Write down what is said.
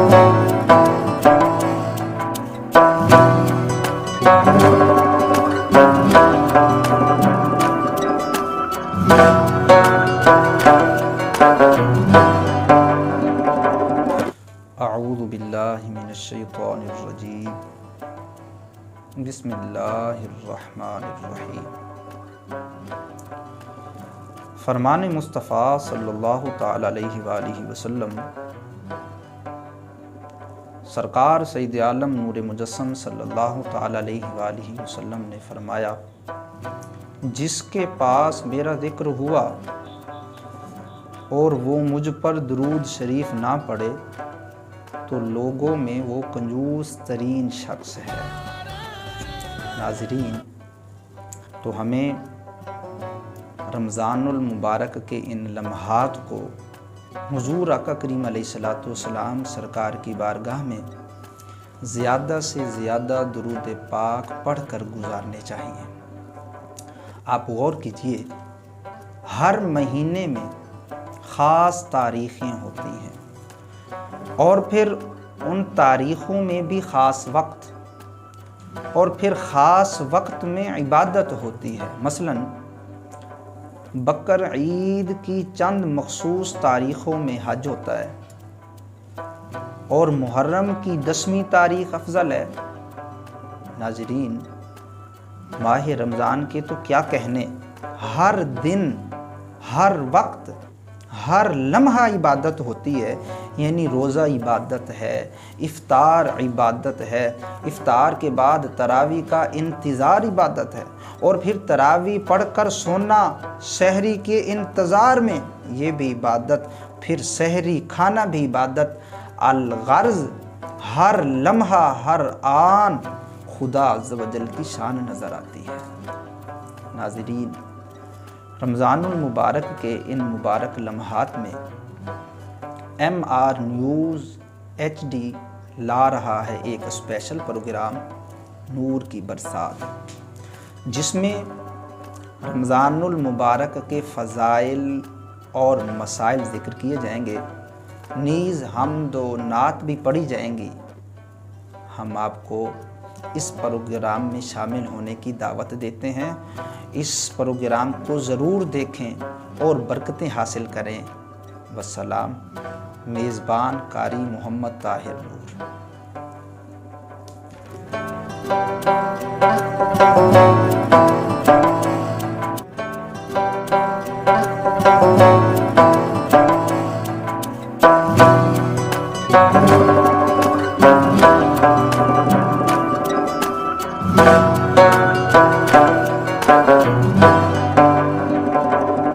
اعوذ باللہ من الشیطان الرجیم بسم اللہ الرحمن الرحیم۔ فرمان مصطفیٰ صلی اللہ تعالی علیہ وآلہ وسلم سرکار سید عالم نور مجسم صلی اللہ تعالی علیہ وآلہ وسلم نے فرمایا، جس کے پاس میرا ذکر ہوا اور وہ مجھ پر درود شریف نہ پڑھے تو لوگوں میں وہ کنجوس ترین شخص ہے۔ ناظرین، تو ہمیں رمضان المبارک کے ان لمحات کو حضور آقا کریم علیہ السلام سرکار کی بارگاہ میں زیادہ سے زیادہ درود پاک پڑھ کر گزارنے چاہیے۔ آپ غور کیجئے، ہر مہینے میں خاص تاریخیں ہوتی ہیں اور پھر ان تاریخوں میں بھی خاص وقت اور پھر خاص وقت میں عبادت ہوتی ہے۔ مثلا بقر عید کی چند مخصوص تاریخوں میں حج ہوتا ہے اور محرم کی 10ویں تاریخ افضل ہے۔ ناظرین، ماہ رمضان کے تو کیا کہنے، ہر دن، ہر وقت، ہر لمحہ عبادت ہوتی ہے۔ یعنی روزہ عبادت ہے، افطار عبادت ہے، افطار کے بعد تراویح کا انتظار عبادت ہے، اور پھر تراویح پڑھ کر سونا سحری کے انتظار میں، یہ بھی عبادت، پھر سحری کھانا بھی عبادت۔ الغرض ہر لمحہ، ہر آن خدا عز و جل کی شان نظر آتی ہے۔ ناظرین، رمضان المبارک کے ان مبارک لمحات میں MR نیوز HD لا رہا ہے ایک اسپیشل پروگرام نور کی برسات، جس میں رمضان المبارک کے فضائل اور مسائل ذکر کیے جائیں گے، نیز حمد و نعت بھی پڑھی جائیں گی۔ ہم آپ کو اس پروگرام میں شامل ہونے کی دعوت دیتے ہیں۔ اس پروگرام کو ضرور دیکھیں اور برکتیں حاصل کریں۔ والسلام، میزبان قاری محمد طاہر نور۔